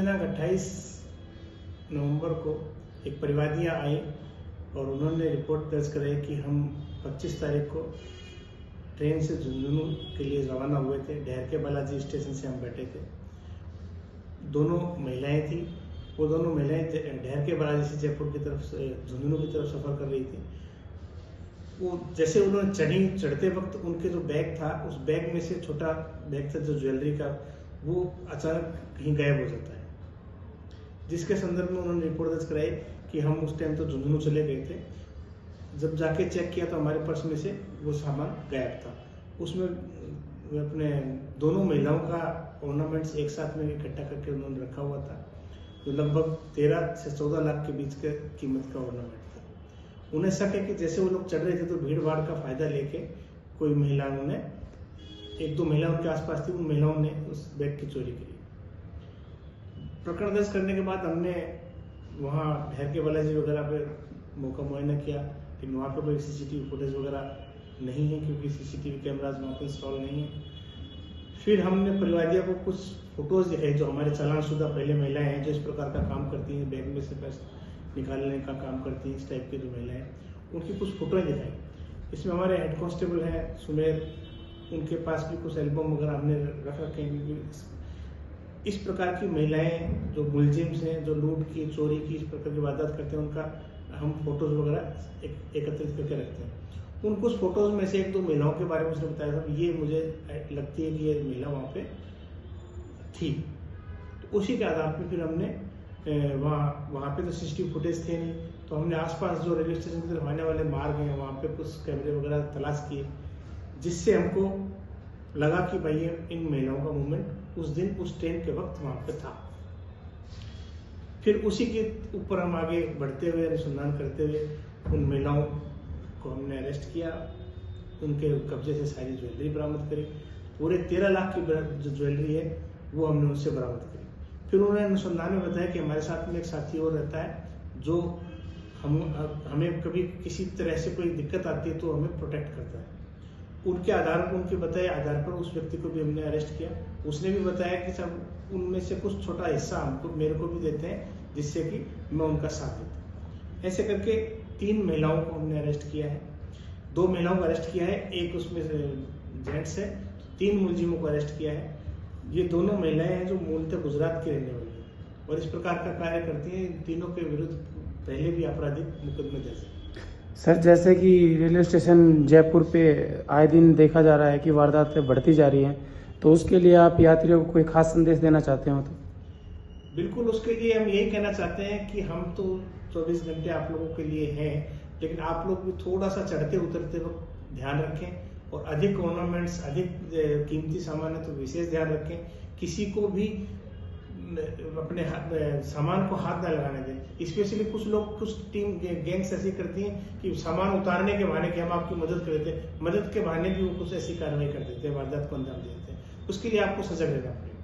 दिनांक 28 नवंबर को एक परिवादियाँ आई और उन्होंने रिपोर्ट दर्ज कराई कि हम 25 तारीख को ट्रेन से झुंझुनू के लिए रवाना हुए थे। ढेर के बालाजी स्टेशन से हम बैठे थे। दोनों महिलाएं थी। वो दोनों महिलाएं ढेर के बालाजी से जयपुर की तरफ से झुंझुनू की तरफ सफ़र कर रही थी। वो जैसे उन्होंने चढ़ते वक्त उनके जो बैग था, उस बैग में से छोटा बैग था जो ज्वेलरी का, वो अचानक कहीं गायब हो जाता है, जिसके संदर्भ में उन्होंने रिपोर्ट दर्ज कराई कि हम उस टाइम तो झुंझुनू चले गए थे। जब जाके चेक किया तो हमारे पर्स में से वो सामान गायब था। उसमें अपने दोनों महिलाओं का ऑर्नामेंट्स एक साथ में इकट्ठा करके उन्होंने रखा हुआ था, जो लगभग 13 से 14 लाख के बीच के कीमत का ऑर्नामेंट था। उन्हें शक है कि जैसे वो लोग चढ़ रहे थे तो भीड़ भाड़ का फायदा लेके कोई महिलाओं ने, एक दो महिलाओं के आसपास थी, उन महिलाओं ने उस बैग की चोरी की। प्रकरण दर्ज करने के बाद हमने वहाँ ढेर के बालाजी वगैरह पे मौका मुआयना किया, लेकिन वहाँ पे कोई सीसीटीवी फुटेज वगैरह नहीं है, क्योंकि सीसीटीवी कैमराज वहाँ पे इंस्टॉल नहीं है। फिर हमने परिवादियों को कुछ फोटोज दिखाई जो हमारे चालानशुदा पहले महिलाएं हैं, जो इस प्रकार का काम करती हैं, बैग में से पैसे निकालने का काम करती हैं, इस टाइप की जो महिलाएं, उनकी कुछ फोटोएं दिखाई। इसमें हमारे हेड कांस्टेबल हैं सुमेर, उनके पास भी कुछ एल्बम वगैरह हमने रख रखे हैं, क्योंकि इस प्रकार की महिलाएं जो मुलजिम्स हैं, जो लूट की, चोरी की, इस प्रकार की वारदात करते हैं, उनका हम फोटोज वगैरह एकत्रित करके रखते हैं। उन कुछ फोटोज में से एक दो महिलाओं के बारे में उसने बताया था, ये मुझे लगती है कि ये महिला वहाँ पे थी। तो उसी के आधार पर फिर हमने वहाँ पे तो सीसीटीवी फुटेज थे नहीं, तो हमने आसपास जो रेलवे स्टेशन की तरफ आने वाले मार्ग हैं वहाँ पे कुछ कैमरे वगैरह तलाश किए, जिससे हमको लगा कि भाई इन महिलाओं का मूवमेंट उस दिन उस ट्रेन के वक्त वहाँ पे था। फिर उसी के ऊपर हम आगे बढ़ते हुए अनुसंधान करते हुए उन महिलाओं को हमने अरेस्ट किया, उनके कब्जे से सारी ज्वेलरी बरामद करी। पूरे 13 लाख की जो ज्वेलरी है वो हमने उनसे बरामद करी। फिर उन्होंने अनुसंधान में बताया कि हमारे साथ में एक साथी और रहता है जो हमें कभी किसी तरह से कोई दिक्कत आती है तो हमें प्रोटेक्ट करता है। उनके आधार पर, उनके बताए आधार पर उस व्यक्ति को भी हमने अरेस्ट किया। उसने भी बताया कि सब उनमें से कुछ छोटा हिस्सा हमको, मेरे को भी देते हैं, जिससे कि मैं उनका साथ देता। ऐसे करके 3 महिलाओं को हमने अरेस्ट किया है। 2 महिलाओं को अरेस्ट किया है, एक उसमें जेंट्स है। 3 मुलजिमों को अरेस्ट किया है। ये दोनों महिलाएं हैं जो मूलतः गुजरात की रहने वाली हैं और इस प्रकार का कार्य करती हैं। इन तीनों के विरुद्ध पहले भी आपराधिक मुकदमे दर्ज है। सर, जैसे कि रेलवे स्टेशन जयपुर पे आए दिन देखा जा रहा है कि वारदातें बढ़ती जा रही हैं, तो उसके लिए आप यात्रियों को कोई खास संदेश देना चाहते हो? तो बिल्कुल, उसके लिए हम यही कहना चाहते हैं कि हम तो 24 घंटे आप लोगों के लिए हैं, लेकिन आप लोग भी थोड़ा सा चढ़ते उतरते वक्त ध्यान रखें और अधिक ऑर्नामेंट्स, अधिक कीमती सामान है तो विशेष ध्यान रखें। किसी को भी अपने सामान को हाथ न लगाने दें। स्पेशली कुछ लोग, कुछ टीम गैंग्स ऐसी करती हैं कि सामान उतारने के बहाने कि हम आपकी मदद कर देते हैं, मदद के बहाने भी वो कुछ ऐसी कार्रवाई कर देते हैं, वारदात को अंजाम दे देते हैं। उसके लिए आपको सजग रहना पड़ेगा।